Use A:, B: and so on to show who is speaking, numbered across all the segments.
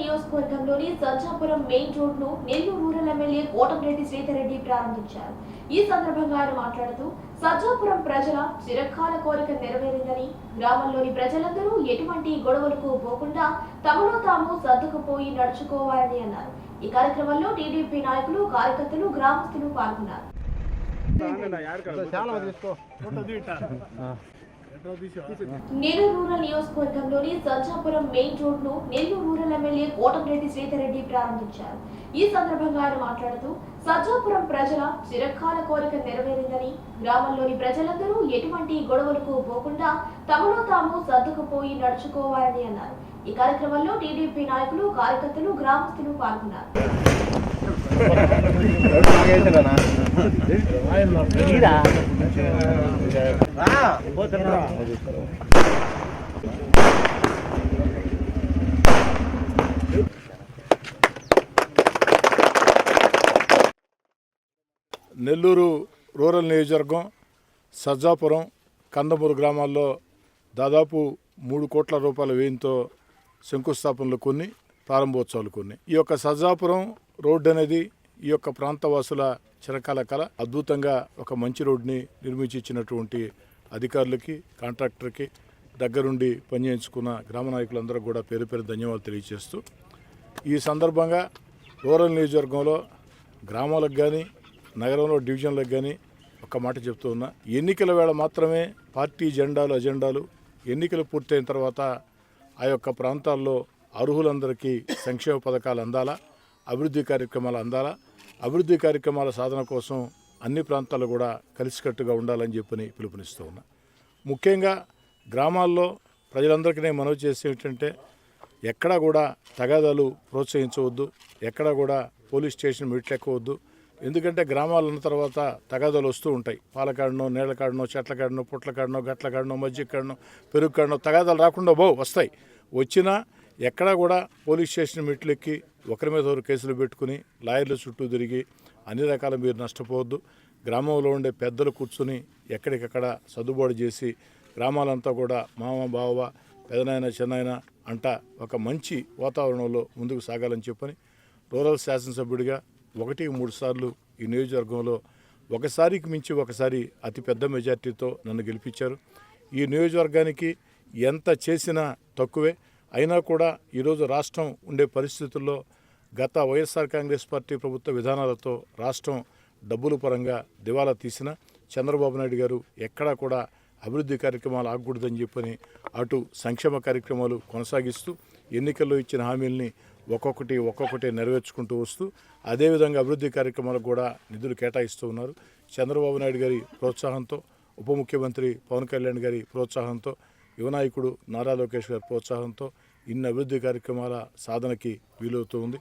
A: నియోజకవర్గంలోని సజ్జాపురం మెయిన్ రోడ్ను Nellore rural MLA Kotamreddy Sridhar Reddy ప్రారంభించారు. ఈ సందర్భంగా ఆయన మాట్లాడుతూ సజ్జాపురం ప్రజల చిరకాల కోరిక నెరవేరిందని, గ్రామంలోని ప్రజలందరూ ఎటువంటి గొడవలకు పోకుండా తమలో తాము సర్దుకుపోయి నడుచుకోవాలని అన్నారు. ఈ కార్యక్రమంలో టీడీపీ నాయకులు, కార్యకర్తలు, గ్రామస్తులు పాల్గొన్నారు. నెల్లూరు రూరల్ నియోజకవర్గంలోని సజ్జాపురం మెయిన్ రోడ్ను నెల్లూరు రూరల్ ఎమ్మెల్యే కోటమిరెడ్డి శ్రీధర్ రెడ్డి ప్రారంభించారు. ఈ సందర్భంగా ఆయన మాట్లాడుతూ సజ్జాపురం ప్రజల చిరకాల కోరిక నెరవేరిందని, గ్రామంలోని ప్రజలందరూ ఎటువంటి గొడవలకు పోకుండా తమలో తాము సర్దుకుపోయి నడుచుకోవాలని అన్నారు. ఈ కార్యక్రమంలో టీడీపీ నాయకులు, కార్యకర్తలు, గ్రామస్తులు పాల్గొన్నారు.
B: నెల్లూరు రూరల్ నియోజకవర్గం సజ్జాపురం, కందమూరు గ్రామాల్లో దాదాపు 3 కోట్ల రూపాయల వ్యయంతో శంకుస్థాపనలు కొన్ని, ప్రారంభోత్సవాలు కొన్ని. ఈ యొక్క సజ్జాపురం రోడ్డు అనేది ఈ యొక్క ప్రాంతవాసుల చిరకాల కళ. అద్భుతంగా ఒక మంచి రోడ్డుని నిర్మించి ఇచ్చినటువంటి అధికారులకి, కాంట్రాక్టర్కి, దగ్గరుండి పనిచేయించుకున్న గ్రామ నాయకులందరూ కూడా పేరు పేరు ధన్యవాదాలు తెలియజేస్తూ, ఈ సందర్భంగా రూరల్ నియోజకవర్గంలో గ్రామాలకు కానీ, నగరంలో డివిజన్లకు కానీ ఒక మాట చెప్తూ ఉన్నా, ఎన్నికల వేళ మాత్రమే పార్టీ అజెండాలు ఎన్నికలు పూర్తయిన తర్వాత ఆ యొక్క ప్రాంతాల్లో అర్హులందరికీ సంక్షేమ పథకాలు అందాలా, అభివృద్ధి కార్యక్రమాలు అందాలా, అభివృద్ధి కార్యక్రమాల సాధన కోసం అన్ని ప్రాంతాలు కూడా కలిసికట్టుగా ఉండాలని చెప్పని పిలుపునిస్తూ ఉన్నా. ముఖ్యంగా గ్రామాల్లో ప్రజలందరికీ నేను మనవి చేసే ఏంటంటే, ఎక్కడా కూడా తగాదాలు ప్రోత్సహించవద్దు, ఎక్కడా కూడా పోలీస్ స్టేషన్ మెట్లెక్కవద్దు. ఎందుకంటే గ్రామాలు ఉన్న తర్వాత తగాదాలు వస్తూ ఉంటాయి. పాలకాడనో, నీళ్ళకాడనో, చెట్లకాడనో, పుట్లకాడనో, గట్లకాడనో, మజ్జిగకాడనో, పెరుగుకాడనో తగాదాలు రాకుండా వస్తాయి. వచ్చినా ఎక్కడా కూడా పోలీస్ స్టేషన్ మెట్లెక్కి ఒకరి మీద ఒకరు కేసులు పెట్టుకుని లాయర్ల చుట్టూ తిరిగి అన్ని రకాల మీరు నష్టపోవద్దు. గ్రామంలో ఉండే పెద్దలు కూర్చుని ఎక్కడికక్కడ సర్దుబాటు చేసి గ్రామాలంతా కూడా మామ, బావ, పెదనాయన, చిన్నాయన అంట ఒక మంచి వాతావరణంలో ముందుకు సాగాలని చెప్పని రూరల్ శాసనసభ్యుడిగా 1-3 సార్లు ఈ నియోజకవర్గంలో ఒకసారికి మించి ఒకసారి అతిపెద్ద మెజార్టీతో నన్ను గెలిపించారు. ఈ నియోజకవర్గానికి ఎంత చేసినా తక్కువే. అయినా కూడా ఈరోజు రాష్ట్రం ఉండే పరిస్థితుల్లో గత వైఎస్ఆర్ కాంగ్రెస్ పార్టీ ప్రభుత్వ విధానాలతో రాష్ట్రం డబ్బుల పరంగా దివాలా తీసిన చంద్రబాబు నాయుడు గారు ఎక్కడా కూడా అభివృద్ధి కార్యక్రమాలు ఆగకూడదని చెప్పని అటు సంక్షేమ కార్యక్రమాలు కొనసాగిస్తూ ఎన్నికల్లో ఇచ్చిన హామీల్ని ఒక్కొక్కటి నెరవేర్చుకుంటూ వస్తూ అదేవిధంగా అభివృద్ధి కార్యక్రమాలకు కూడా నిధులు కేటాయిస్తూ ఉన్నారు. చంద్రబాబు నాయుడు గారి ప్రోత్సాహంతో, ఉప ముఖ్యమంత్రి పవన్ కళ్యాణ్ గారి ప్రోత్సాహంతో, యువనాయకుడు నారా లోకేష్ గారి ప్రోత్సాహంతో ఇన్ని అభివృద్ధి కార్యక్రమాల సాధనకి వీలవుతూ ఉంది.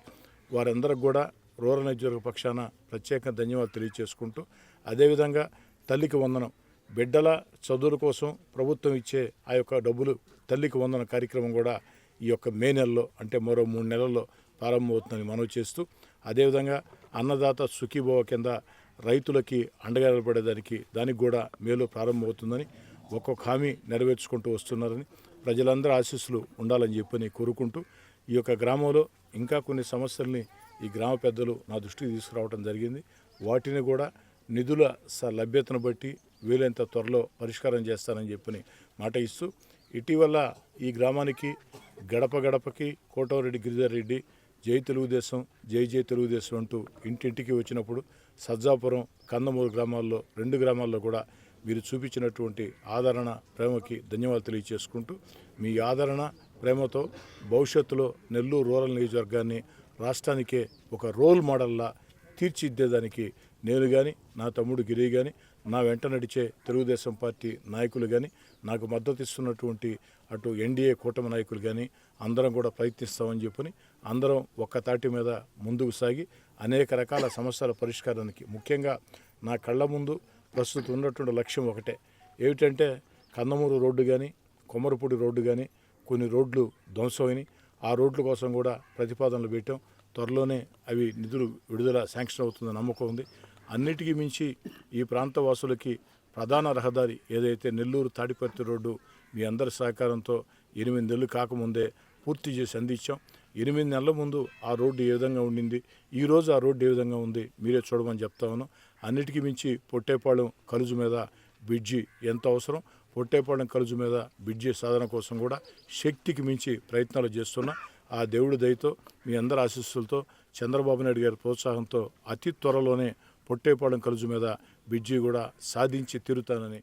B: వారందరికి కూడా రూరల్ నియోజకవర్గ పక్షాన ప్రత్యేక ధన్యవాదాలు తెలియజేసుకుంటూ, అదేవిధంగా తల్లికి వందనం, బిడ్డల చదువుల కోసం ప్రభుత్వం ఇచ్చే ఆ యొక్క డబ్బులు తల్లికి వందన కార్యక్రమం కూడా ఈ యొక్క మే నెలలో అంటే మరో 3 నెలల్లో ప్రారంభమవుతుందని మనవి చేస్తూ, అదేవిధంగా అన్నదాత సుఖీభవ కింద రైతులకి అండగా నిలబడేదానికి దానికి కూడా మేలు ప్రారంభమవుతుందని, ఒక్కొక్క హామీ నెరవేర్చుకుంటూ వస్తున్నారని, ప్రజలందరూ ఆశీస్సులు ఉండాలని చెప్పని కోరుకుంటూ, ఈ యొక్క గ్రామంలో ఇంకా కొన్ని సమస్యల్ని ఈ గ్రామ పెద్దలు నా దృష్టికి తీసుకురావడం జరిగింది. వాటిని కూడా నిధుల లభ్యతను బట్టి వీలైనంత త్వరలో పరిష్కారం చేస్తానని చెప్పని మాట ఇస్తూ, ఇటీవల ఈ గ్రామానికి గడప గడపకి కోటమిరెడ్డి గిరిధర్ రెడ్డి జై తెలుగుదేశం, జై తెలుగుదేశం అంటూ ఇంటింటికి వచ్చినప్పుడు సజ్జాపురం, కందమూరు గ్రామాల్లో 2 గ్రామాల్లో కూడా మీరు చూపించినటువంటి ఆదరణ, ప్రేమకి ధన్యవాదాలు తెలియజేసుకుంటూ, మీ ఆదరణ, ప్రేమతో భవిష్యత్తులో నెల్లూరు రూరల్ నియోజకవర్గాన్ని రాష్ట్రానికే ఒక రోల్ మోడల్లా తీర్చిదిద్దేదానికి నేను కానీ, నా తమ్ముడు గిరి కానీ, నా వెంట నడిచే తెలుగుదేశం పార్టీ నాయకులు కానీ, నాకు మద్దతు ఇస్తున్నటువంటి అటు ఎన్డీఏ కూటమి నాయకులు కానీ అందరం కూడా ప్రయత్నిస్తామని చెప్పని అందరం ఒక్క తాటి మీద ముందుకు సాగి అనేక రకాల సమస్యల పరిష్కారానికి, ముఖ్యంగా నా కళ్ళ ముందు ప్రస్తుతం ఉన్నటువంటి లక్ష్యం ఒకటే, ఏమిటంటే కందమూరు రోడ్డు కానీ, కొమ్మరపూడి రోడ్డు కానీ కొన్ని రోడ్లు ధ్వంసమైనవి. ఆ రోడ్ల కోసం కూడా ప్రతిపాదనలు పెట్టాం. త్వరలోనే అవి నిధులు విడుదల శాంక్షన్ అవుతుందని నమ్మకం ఉంది. అన్నిటికీ మించి ఈ ప్రాంత వాసులకి ప్రధాన రహదారి ఏదైతే నెల్లూరు తాడిపత్రి రోడ్డు మీ అందరి సహకారంతో 8 నెలలు కాకముందే పూర్తి చేసి అందించాం. 8 నెలల ముందు ఆ రోడ్డు ఏ విధంగా ఉండింది, ఈరోజు ఆ రోడ్డు ఏ విధంగా ఉంది మీరే చూడమని చెప్తా ఉన్నాం. అన్నిటికీ మించి పొట్టేపాళెం కలుజు మీద బ్రిడ్జి ఎంత అవసరం, పొట్టేపాళెం కలుజు మీద బ్రిడ్జి సాధన కోసం కూడా శక్తికి మించి ప్రయత్నాలు చేస్తున్నా. ఆ దేవుడి దయతో మీ అందరి ఆశీస్సులతో చంద్రబాబు నాయుడు గారి ప్రోత్సాహంతో అతి త్వరలోనే పొట్టేపాళెం కలుజు మీద బ్రిడ్జి కూడా సాధించి తీరుతానని